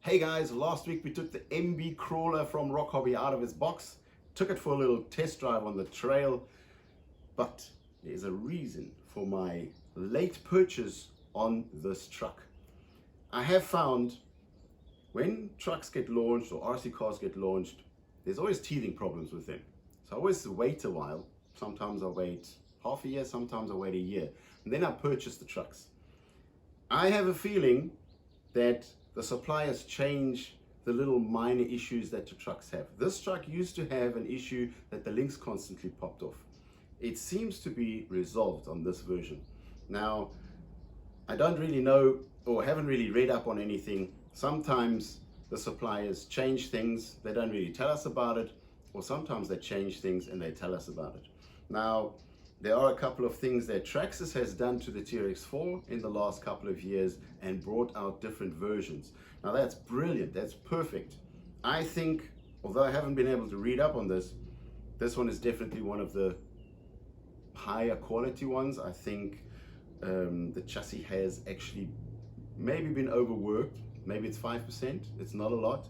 Hey guys, last week we took the MB crawler from Rock Hobby out of its box, took it for a little test drive on the trail, but there's a reason for my late purchase on this truck. I have found when trucks get launched or RC cars get launched, there's always teething problems with them. So I always wait a while. Sometimes I wait half a year, sometimes I wait a year, and then I purchase the trucks. I have a feeling that the suppliers change the little minor issues that the trucks have. This truck used to have an issue that the links constantly popped off. It seems to be resolved on this version. Now, I don't really know or haven't really read up on anything. Sometimes the suppliers change things, they don't really tell us about it, or sometimes they change things and they tell us about it. Now, there are a couple of things that Traxxas has done to the TRX4 in the last couple of years and brought out different versions. Now that's brilliant, that's perfect. I think, although I haven't been able to read up on this, this one is definitely one of the higher quality ones. I think the chassis has actually maybe been overworked. Maybe it's 5%, it's not a lot.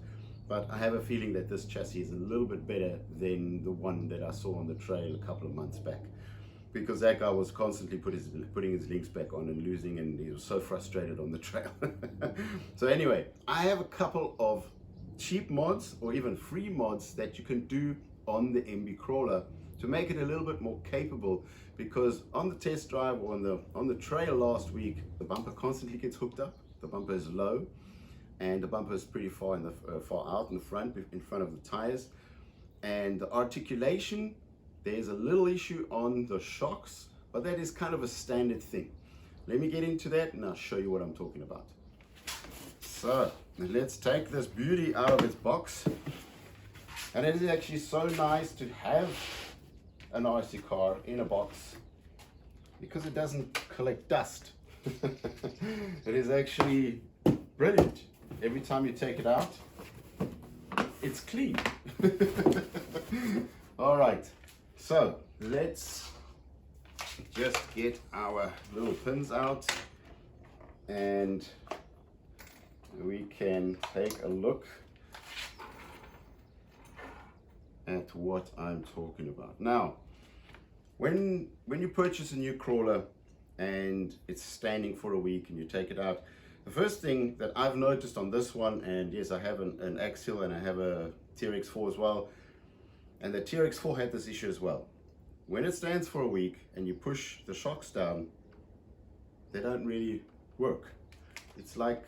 But I have a feeling that this chassis is a little bit better than the one that I saw on the trail a couple of months back, because that guy was constantly putting his links back on and losing, and he was so frustrated on the trail. So anyway, I have a couple of cheap mods or even free mods that you can do on the MB crawler to make it a little bit more capable, because on the test drive or on the trail last week, the bumper constantly gets hooked up, the bumper is low, and the bumper is pretty far far out in the front, in front of the tires, and the articulation, there's a little issue on the shocks, but that is kind of a standard thing. Let me get into that and I'll show you what I'm talking about. So let's take this beauty out of its box. And it is actually so nice to have an RC car in a box because it doesn't collect dust. It is actually brilliant. Every time you take it out, it's clean. All right. So let's just get our little pins out and we can take a look at what I'm talking about. Now, when you purchase a new crawler and it's standing for a week and you take it out, the first thing that I've noticed on this one, and yes, I have an Axial and I have a TRX4 as well, and the TRX4 had this issue as well. When it stands for a week and you push the shocks down, they don't really work. It's like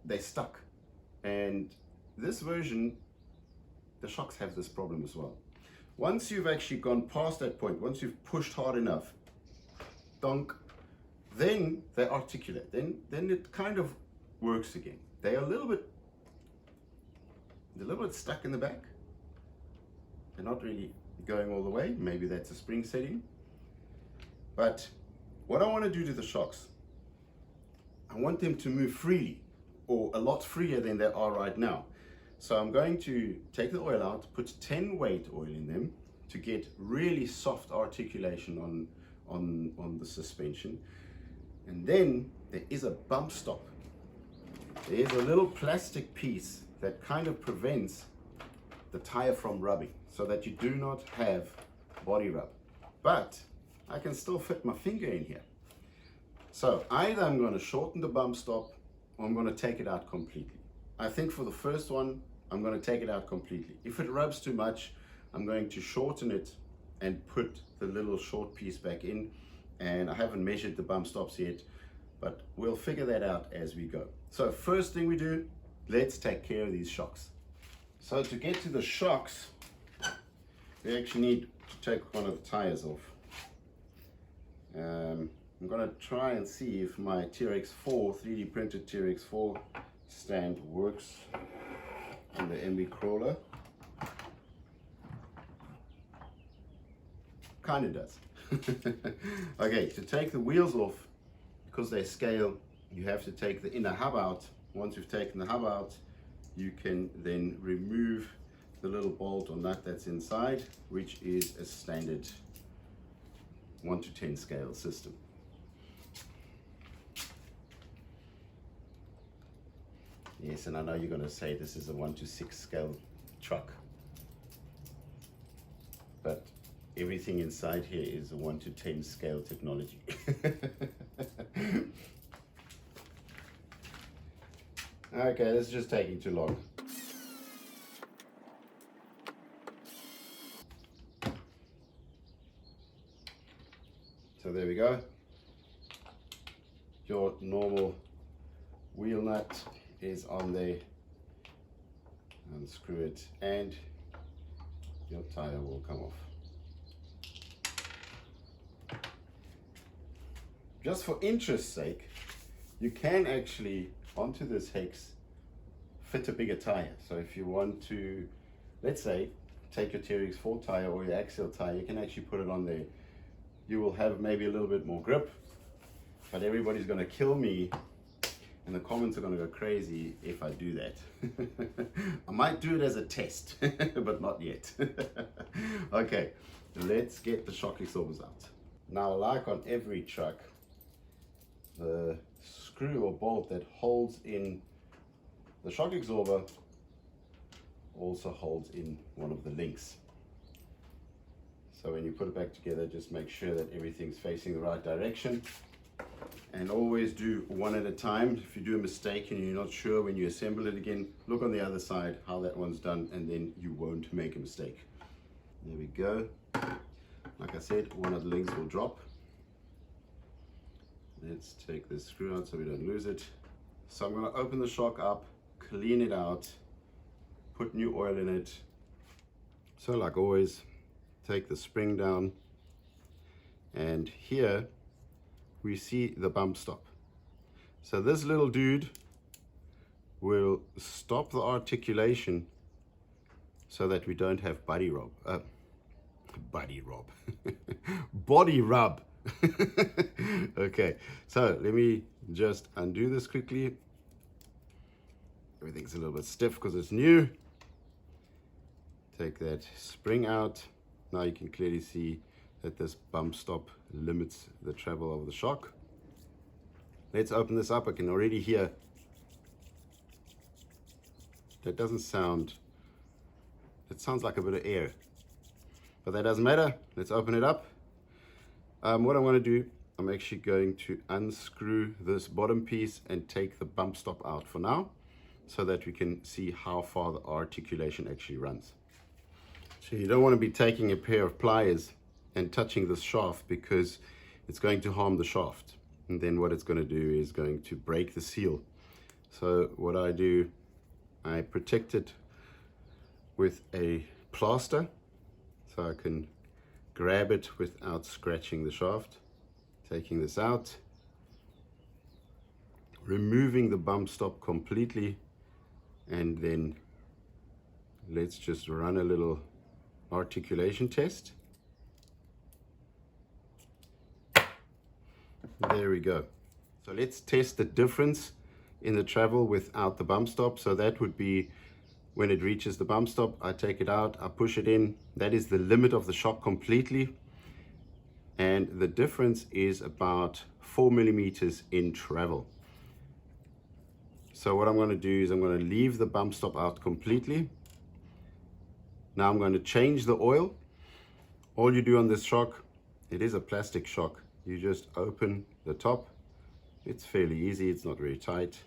they're stuck. And this version, the shocks have this problem as well. Once you've actually gone past that point, once you've pushed hard enough, donk, then they articulate. Then it kind of works again. They're a little bit stuck in the back. They're not really going all the way. Maybe that's a spring setting. But what I want to do to the shocks, I want them to move freely, or a lot freer than they are right now. So I'm going to take the oil out, put 10 weight oil in them to get really soft articulation on the suspension. And then there is a bump stop. There is a little plastic piece that kind of prevents the tire from rubbing, so that you do not have body rub. But I can still fit my finger in here. So either I'm going to shorten the bump stop or I'm going to take it out completely. I think for the first one, I'm going to take it out completely. If it rubs too much, I'm going to shorten it and put the little short piece back in. And I haven't measured the bump stops yet, but we'll figure that out as we go. So first thing we do, let's take care of these shocks. So to get to the shocks, we actually need to take one of the tires off. I'm going to try and see if my TRX4, 3D printed TRX4 stand works on the MB crawler. Kind of does. Okay, to take the wheels off, because they scale, you have to take the inner hub out. Once you've taken the hub out, you can then remove the little bolt or nut that's inside, which is a standard 1 to 10 scale system. Yes, and I know you're going to say this is a 1:6 scale truck, but everything inside here is a 1:10 scale technology. Okay, this is just taking too long. So there we go. Your normal wheel nut is on there. Unscrew it and your tire will come off. Just for interest's sake, you can actually, onto this hex, fit a bigger tire. So if you want to, let's say, take your TRX4 tire or your axial tire, you can actually put it on there. You will have maybe a little bit more grip, but everybody's going to kill me and the comments are going to go crazy if I do that. I might do it as a test, but not yet. Okay, let's get the shock absorbers out. Now, like on every truck, the screw or bolt that holds in the shock absorber also holds in one of the links. So when you put it back together, just make sure that everything's facing the right direction, and always do one at a time. If you do a mistake and you're not sure when you assemble it again, look on the other side how that one's done, and then you won't make a mistake. There we go. Like I said, one of the links will drop. Let's take this screw out so we don't lose it. So I'm going to open the shock up, clean it out, put new oil in it. So like always, take the spring down, and here we see the bump stop. So this little dude will stop the articulation so that we don't have body rub. Body rub. Okay, so let me just undo this quickly. Everything's a little bit stiff because it's new. Take that spring out. Now you can clearly see that this bump stop limits the travel of the shock. Let's open this up. I can already hear that doesn't sound, it sounds like a bit of air, but that doesn't matter. Let's open it up. What I want to do, I'm actually going to unscrew this bottom piece and take the bump stop out for now, so that we can see how far the articulation actually runs. So you don't want to be taking a pair of pliers and touching this shaft, because it's going to harm the shaft, and then what it's going to do is going to break the seal. So what I do, I protect it with a plaster so I can grab it without scratching the shaft. Taking this out, removing the bump stop completely, and then let's just run a little articulation test. There we go. So let's test the difference in the travel without the bump stop. So that would be when it reaches the bump stop, I take it out, I push it in. That is the limit of the shock completely. And the difference is about 4 millimeters in travel. So what I'm going to do is I'm going to leave the bump stop out completely. Now I'm going to change the oil. All you do on this shock, it is a plastic shock. You just open the top. It's fairly easy, it's not very tight.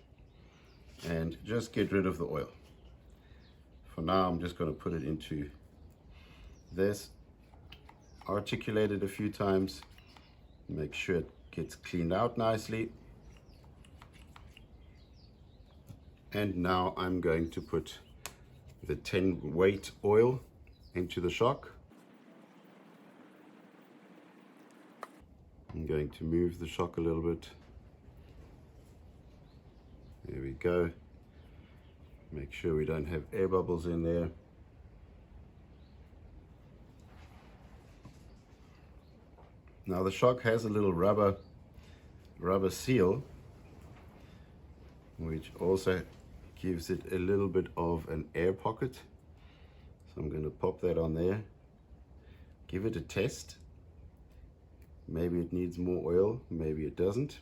And just get rid of the oil. For now, I'm just going to put it into this. Articulate it a few times. Make sure it gets cleaned out nicely. And now I'm going to put the 10 weight oil into the shock. I'm going to move the shock a little bit. There we go. Make sure we don't have air bubbles in there. Now the shock has a little rubber seal, which also gives it a little bit of an air pocket. So I'm going to pop that on there, give it a test. Maybe it needs more oil, maybe it doesn't.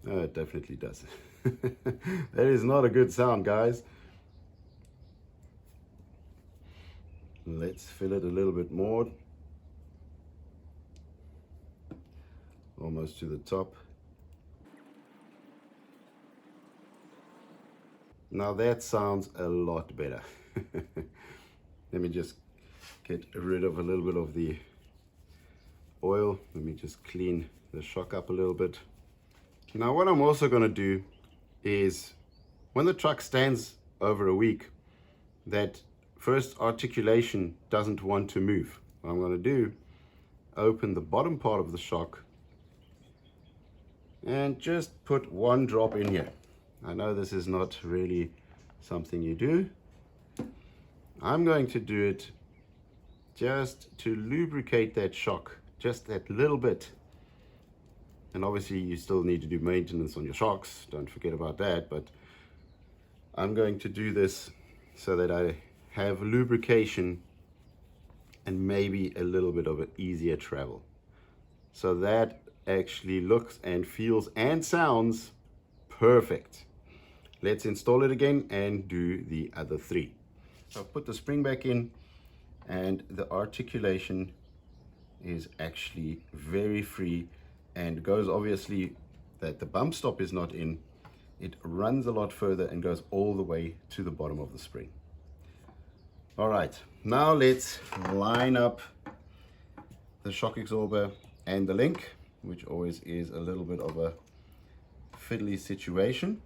Oh, it definitely does. That is not a good sound, guys. Let's fill it a little bit more. Almost to the top. Now that sounds a lot better. Let me just get rid of a little bit of the oil. Let me just clean the shock up a little bit. Now what I'm also going to do is, when the truck stands over a week, that first articulation doesn't want to move. What I'm going to do, open the bottom part of the shock and just put one drop in here. I know this is not really something you do. I'm going to do it just to lubricate that shock, just that little bit. And obviously you still need to do maintenance on your shocks, don't forget about that, but I'm going to do this so that I have lubrication and maybe a little bit of an easier travel. So that actually looks and feels and sounds perfect. Let's install it again and do the other three. So I'll put the spring back in, and the articulation is actually very free and goes, obviously that the bump stop is not in, it runs a lot further and goes all the way to the bottom of the spring. All right, now let's line up the shock absorber and the link, which always is a little bit of a fiddly situation.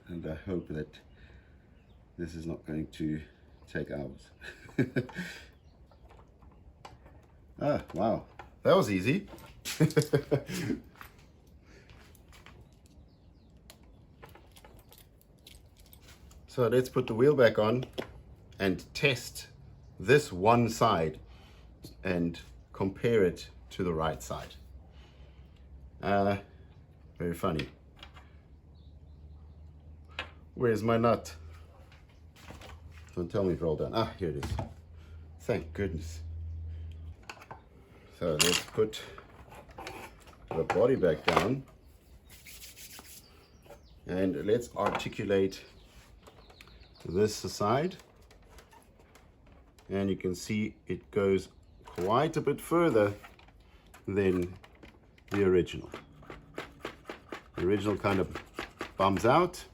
And I hope that this is not going to take hours. Ah, wow, that was easy. So let's put the wheel back on and test this one side and compare it to the right side. Very funny. Where's my nut? Don't tell me it's all done. Ah, here it is. Thank goodness. So let's put the body back down and let's articulate this side, and you can see it goes quite a bit further than the original. The original kind of bums out,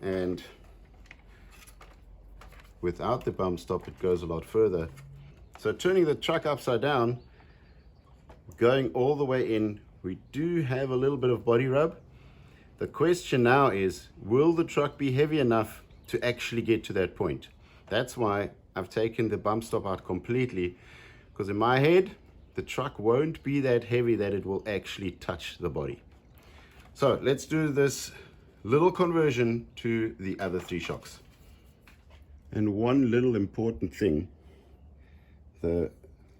and without the bump stop it goes a lot further. So turning the truck upside down, going all the way in, we do have a little bit of body rub. The question now is, will the truck be heavy enough to actually get to that point? That's why I've taken the bump stop out completely, because in my head the truck won't be that heavy that it will actually touch the body. So let's do this little conversion to the other three shocks. And one little important thing, the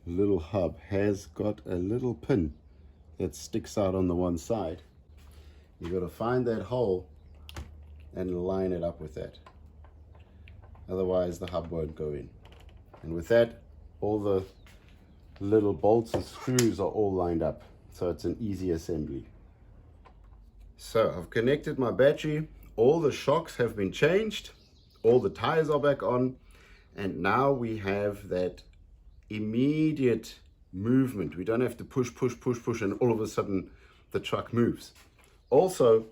little hub has got a little pin that sticks out on the one side. You've got to find that hole and line it up with that. Otherwise the hub won't go in. And with that, all the little bolts and screws are all lined up. So it's an easy assembly. So I've connected my battery. All the shocks have been changed. All the tires are back on. And now we have that immediate movement. We don't have to push, and all of a sudden the truck moves. Also,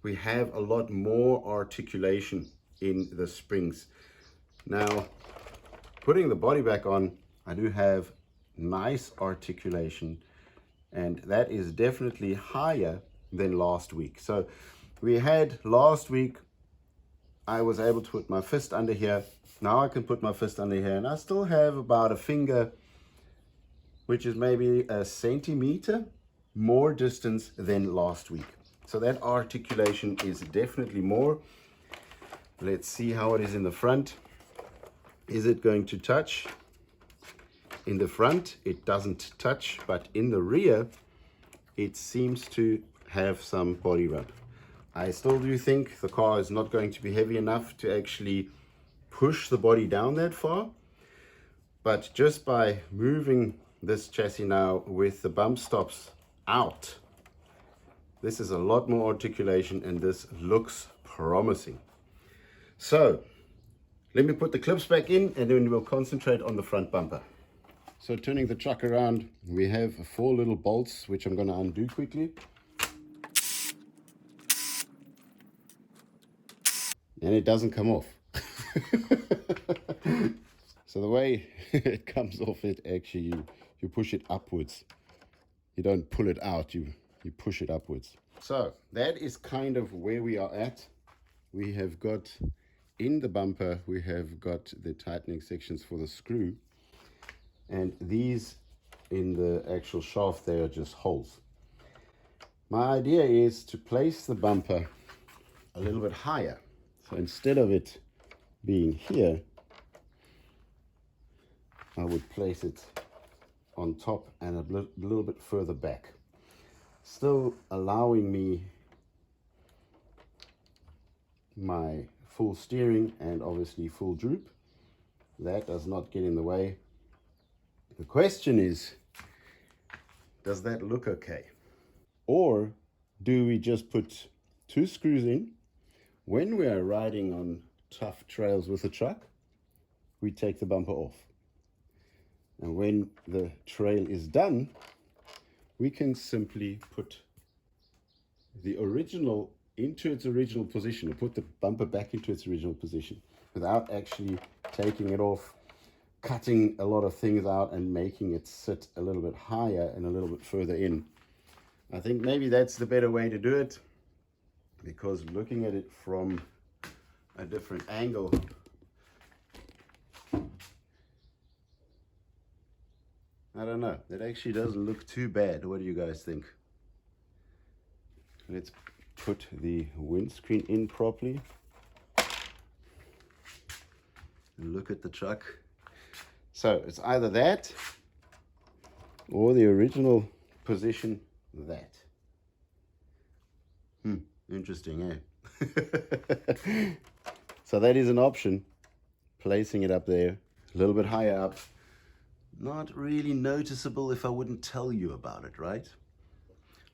we have a lot more articulation in the springs. Now, putting the body back on, I do have nice articulation, and that is definitely higher than last week. So we had last week, I was able to put my fist under here. Now I can put my fist under here, and I still have about a finger, which is maybe a centimeter more distance than last week. So that articulation is definitely more. Let's see how it is in the front. Is it going to touch? In the front, it doesn't touch, but in the rear, it seems to have some body rub. I still do think the car is not going to be heavy enough to actually push the body down that far, but just by moving this chassis now with the bump stops out This is a lot more articulation and this looks promising. So let me put the clips back in and then we'll concentrate on the front bumper. So turning the truck around, we have 4 little bolts which I'm going to undo quickly. And it doesn't come off. So the way it comes off, it actually you push it upwards. You don't pull it out, you push it upwards. So that is kind of where we are at. We have got in the bumper, we have got the tightening sections for the screw, and these in the actual shaft, they are just holes. My idea is to place the bumper a little bit higher. So instead of it being here, I would place it on top and a little bit further back, still allowing me my full steering and obviously full droop. That does not get in the way. The question is, does that look okay? Or do we just put 2 screws in? When we are riding on tough trails with the truck, we take the bumper off. And when the trail is done, we can simply put the original into its original position, or put the bumper back into its original position without actually taking it off, cutting a lot of things out and making it sit a little bit higher and a little bit further in. I think maybe that's the better way to do it, because looking at it from a different angle, I don't know, that actually doesn't look too bad. What do you guys think? Let's put the windscreen in properly. And look at the truck. So it's either that or the original position, that. Interesting, eh? So that is an option, placing it up there, a little bit higher up. Not really noticeable if I wouldn't tell you about it, right?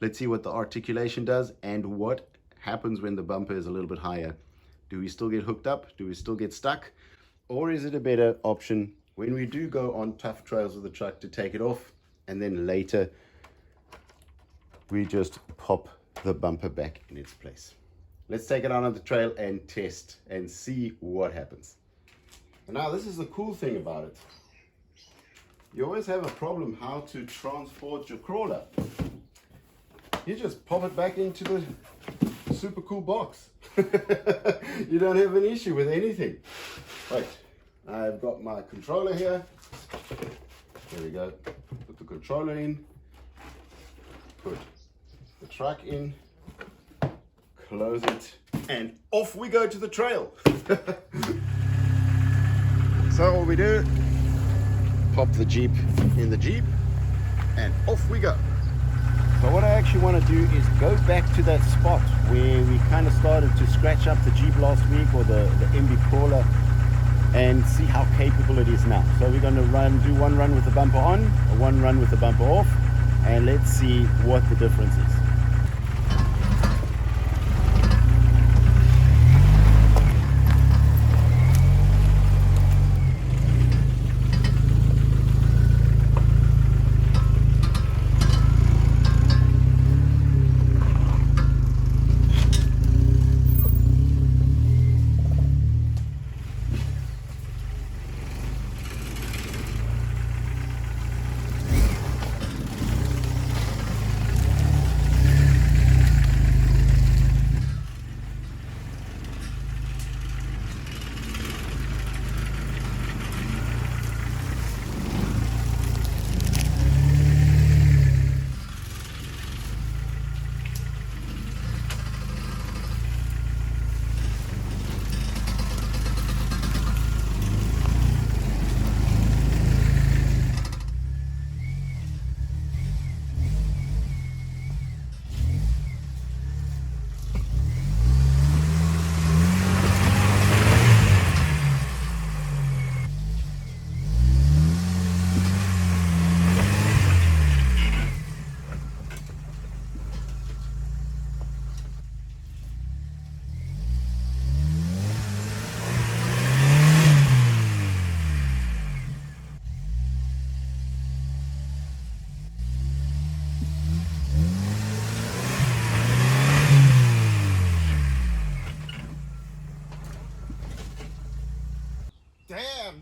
Let's see what the articulation does and what happens when the bumper is a little bit higher. Do we still get hooked up? Do we still get stuck? Or is it a better option when we do go on tough trails with the truck to take it off, and then later we just pop the bumper back in its place? Let's take it out on the trail and test and see what happens. And now this is the cool thing about it. You always have a problem how to transport your crawler. You just pop it back into the super cool box. You don't have an issue with anything. Right, I've got my controller here. There we go. Put the controller in. Put the truck in. Close it. And off we go to the trail. So what we do, pop the Jeep in the Jeep and off we go. So what I actually want to do is go back to that spot where we kind of started to scratch up the Jeep last week, or the MB crawler, and see how capable it is now. So we're going to do one run with the bumper on, one run with the bumper off, and let's see what the difference is.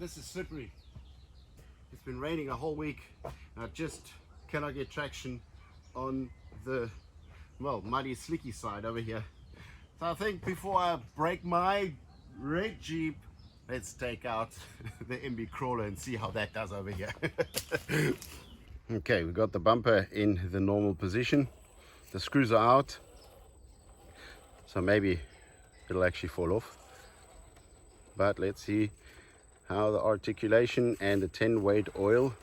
this is slippery. It's been raining a whole week and I just cannot get traction on the, well, muddy slicky side over here. So I think before I break my red Jeep, let's take out the MB crawler and see how that does over here. Okay, we got the bumper in the normal position. The screws are out, so maybe it'll actually fall off. But let's see how the articulation and the 10 weight oil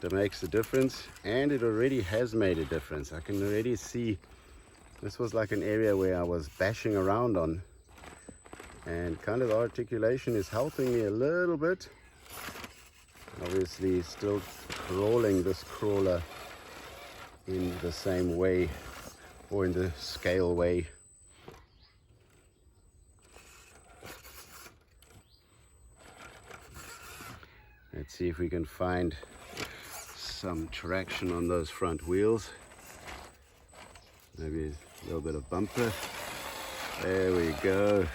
that makes the difference. And it already has made a difference. I can already see this was like an area where I was bashing around on, and kind of the articulation is helping me a little bit. Obviously still crawling this crawler in the same way, or in the scale way. Let's see if we can find some traction on those front wheels. Maybe a little bit of bumper. There we go.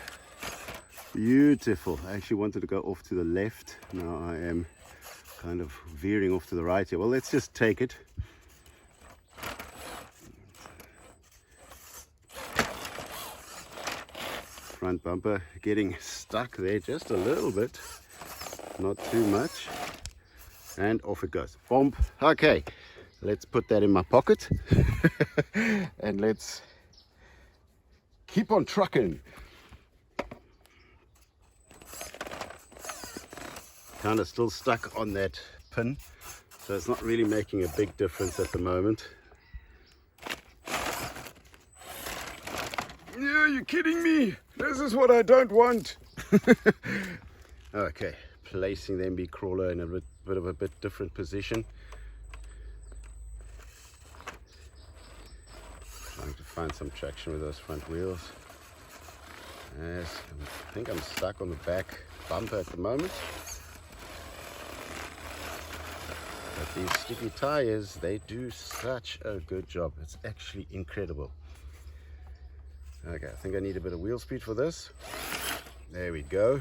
Beautiful. I actually wanted to go off to the left. Now I am kind of veering off to the right here. Well, let's just take it. Front bumper getting stuck there just a little bit, not too much, and off it goes. Bomb. Okay, let's put that in my pocket and let's keep on trucking. Kind of still stuck on that pin, so it's not really making a big difference at the moment. Yeah, you're kidding me. This is what I don't want. Okay, placing the MB crawler in a bit of a different position. Trying to find some traction with those front wheels. Yes, I think I'm stuck on the back bumper at the moment. But these sticky tires, they do such a good job. It's actually incredible. Okay, I think I need a bit of wheel speed for this. There we go.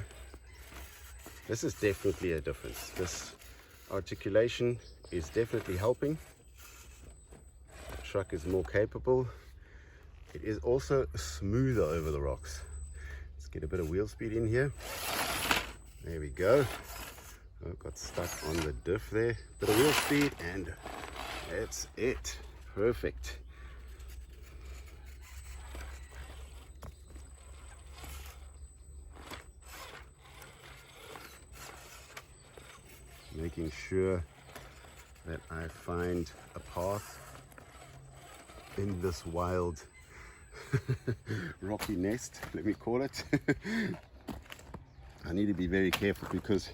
This is definitely a difference. This articulation is definitely helping. The truck is more capable. It is also smoother over the rocks. Let's get a bit of wheel speed in here. There we go. Oh, got stuck on the diff there. Bit of wheel speed and that's it. Perfect. Making sure that I find a path in this wild rocky nest, let me call it. I need to be very careful because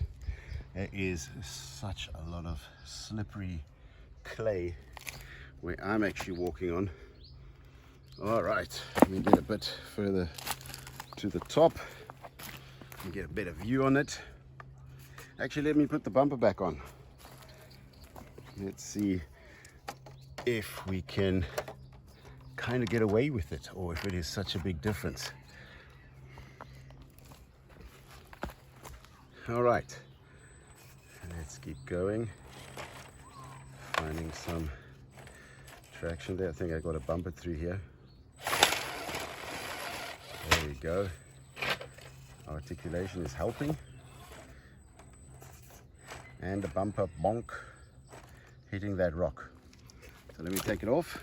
there is such a lot of slippery clay where I'm actually walking on. All right, let me get a bit further to the top and get a better view on it. Actually, let me put the bumper back on. Let's see if we can kind of get away with it, or if it is such a big difference. All right, let's keep going. Finding some traction there. I think I got a bumper through here. There we go. Articulation is helping. And the bumper bonk hitting that rock. So let me take it off.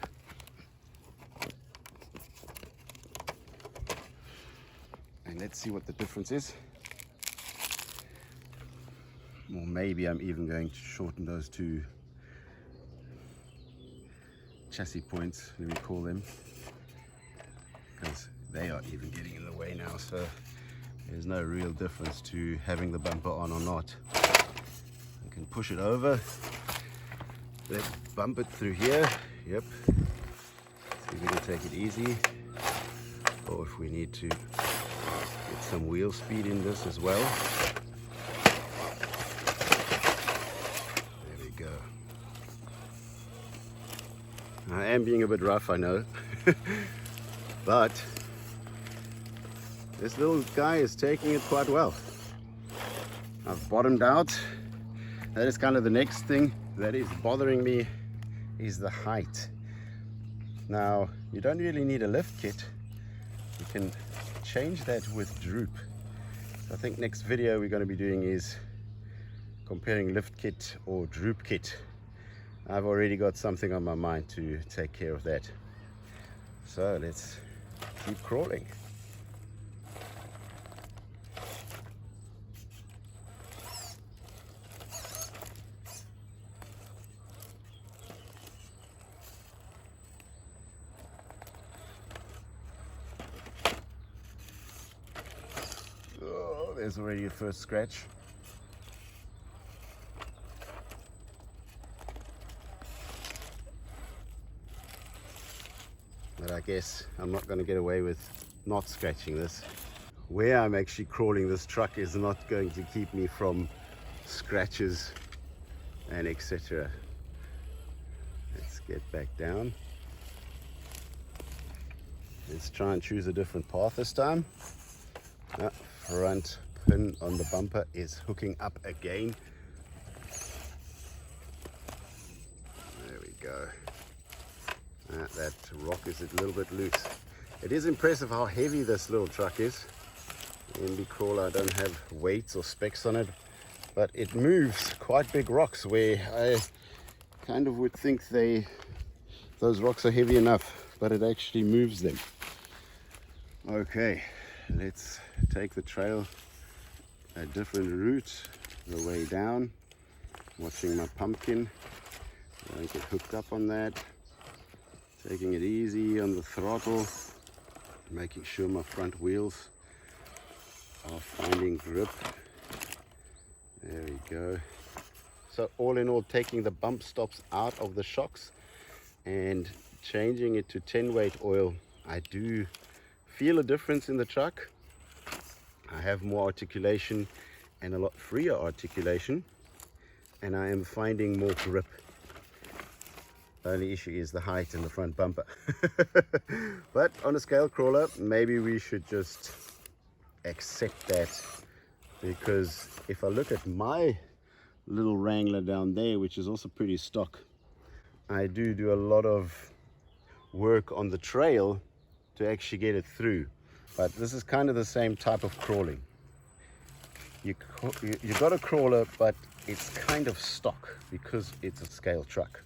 And let's see what the difference is. Or maybe I'm even going to shorten those two chassis points, let me call them, because they are even getting in the way now, so there's no real difference to having the bumper on or not. I can push it over, let's bump it through here, yep. See if we can take it easy, or if we need to get some wheel speed in this as well. I am being a bit rough, I know, but this little guy is taking it quite well. I've bottomed out. That is kind of the next thing that is bothering me, is the height. Now, you don't really need a lift kit. You can change that with droop. So I think next video we're going to be doing is comparing lift kit or droop kit. I've already got something on my mind to take care of that. So let's keep crawling. Oh, there's already a first scratch. But I guess I'm not going to get away with not scratching this. Where I'm actually crawling this truck is not going to keep me from scratches and etc. Let's get back down. Let's try and choose a different path this time. Front pin on the bumper is hooking up again. There we go. That rock is a little bit loose. It is impressive how heavy this little truck is. MB crawler, I don't have weights or specs on it, but it moves quite big rocks where I kind of would think those rocks are heavy enough, but it actually moves them. Okay, let's take the trail a different route, the way down, watching my pumpkin. Don't get hooked up on that. Taking it easy on the throttle, making sure my front wheels are finding grip. There we go. So all in all, taking the bump stops out of the shocks and changing it to 10 weight oil, I do feel a difference in the truck. I have more articulation and a lot freer articulation, and I am finding more grip. The only issue is the height in the front bumper. But on a scale crawler, maybe we should just accept that, because if I look at my little Wrangler down there, which is also pretty stock, I do a lot of work on the trail to actually get it through. But this is kind of the same type of crawling. You got a crawler, but it's kind of stock because it's a scale truck.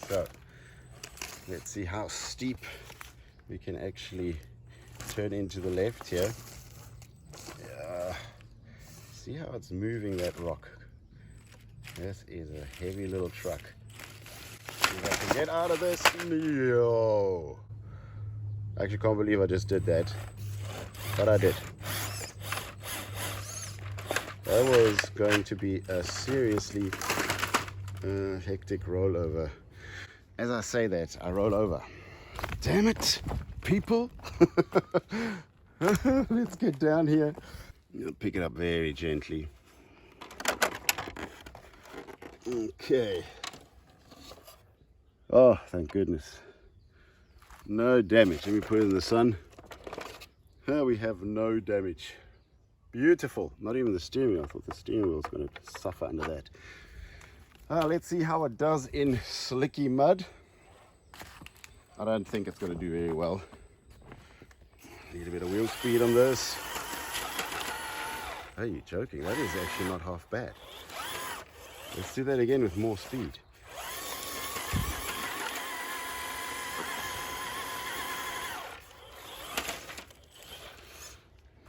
So let's see how steep we can actually turn into the left here. See how it's moving that rock. This is a heavy little truck. See if I can get out of this. No. I actually can't believe I just did that, but I did. That was going to be a seriously hectic rollover. As I say that, I roll over. Damn it, people. Let's get down here. I'll pick it up very gently. Okay. Oh, thank goodness. No damage. Let me put it in the sun. We have no damage. Beautiful. Not even the steering wheel. I thought the steering wheel was going to suffer under that. Let's see how it does in slicky mud. I don't think it's going to do very well. Need a bit of wheel speed on this. Are you joking? That is actually not half bad. Let's do that again with more speed.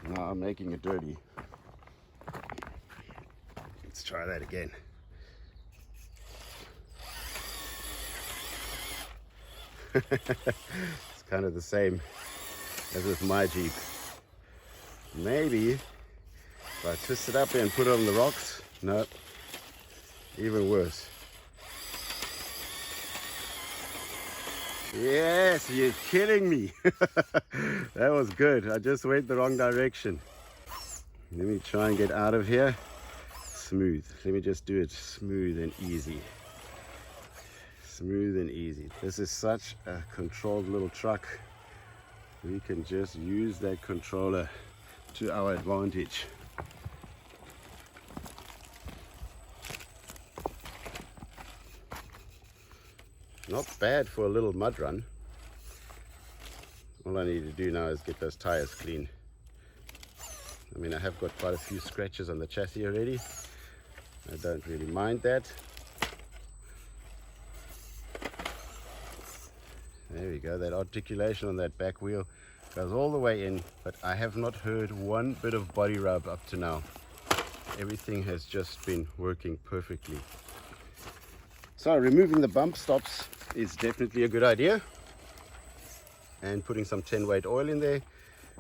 Now I'm making it dirty. Let's try that again. It's kind of the same as with my Jeep. Maybe if I twist it up here and put it on the rocks, no, even worse. Yes, you're kidding me. That was good. I just went the wrong direction. Let me try and get out of here. Smooth. Let me just do it smooth and easy. Smooth and easy. This is such a controlled little truck. We can just use that controller to our advantage. Not bad for a little mud run. All I need to do now is get those tires clean. I mean, I have got quite a few scratches on the chassis already. I don't really mind that. There we go, that articulation on that back wheel goes all the way in, but I have not heard one bit of body rub up to now. Everything has just been working perfectly. So removing the bump stops is definitely a good idea. And putting some 10 weight oil in there,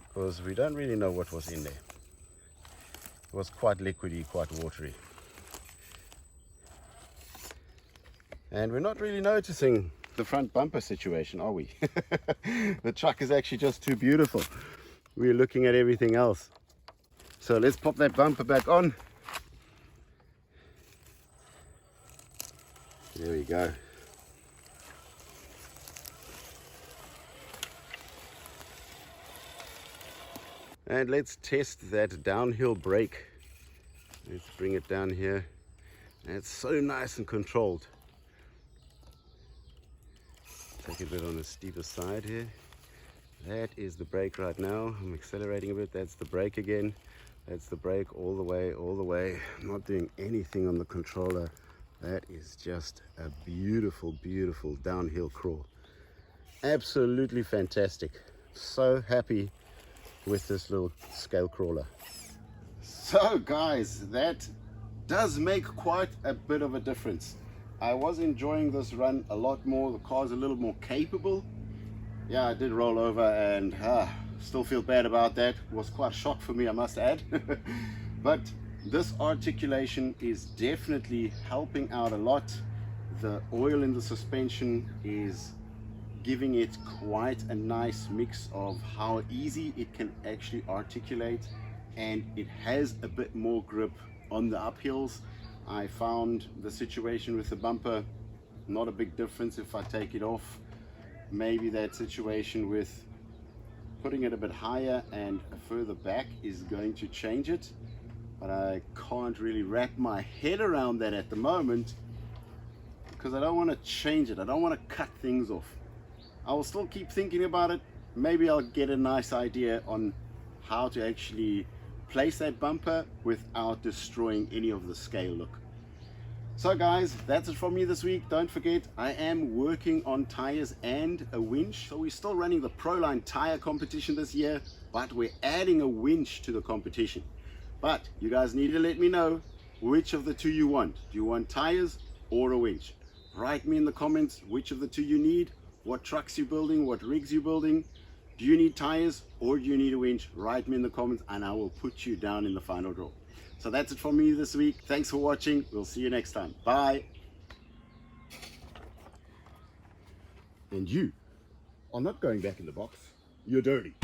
because we don't really know what was in there. It was quite liquidy, quite watery. And we're not really noticing the front bumper situation, are we? The truck is actually just too beautiful. We're looking at everything else. So let's pop that bumper back on. There we go. And let's test that downhill brake. Let's bring it down here. And it's so nice and controlled. Take a bit on the steeper side here. That is the brake right now. I'm accelerating a bit. That's the brake again. That's the brake all the way, all the way. I'm not doing anything on the controller. That is just a beautiful, beautiful downhill crawl. Absolutely fantastic. So happy with this little scale crawler. So guys, that does make quite a bit of a difference. I was enjoying this run a lot more. The car's a little more capable. Yeah, I did roll over and still feel bad about that. It was quite a shock for me, I must add. But this articulation is definitely helping out a lot. The oil in the suspension is giving it quite a nice mix of how easy it can actually articulate, and it has a bit more grip on the uphills. I found the situation with the bumper not a big difference if I take it off. Maybe that situation with putting it a bit higher and further back is going to change it, but I can't really wrap my head around that at the moment because I don't want to change it. I don't want to cut things off. I will still keep thinking about it. Maybe I'll get a nice idea on how to actually place that bumper without destroying any of the scale look. So guys, that's it from me this week. Don't forget, I am working on tires and a winch. So we're still running the Proline tire competition this year, but we're adding a winch to the competition. But you guys need to let me know which of the two you want. Do you want tires or a winch? Write me in the comments which of the two you need, what trucks you're building, what rigs you're building. Do you need tires or do you need a winch? Write me in the comments and I will put you down in the final draw. So that's it from me this week. Thanks for watching. We'll see you next time. Bye. And you are not going back in the box. You're dirty.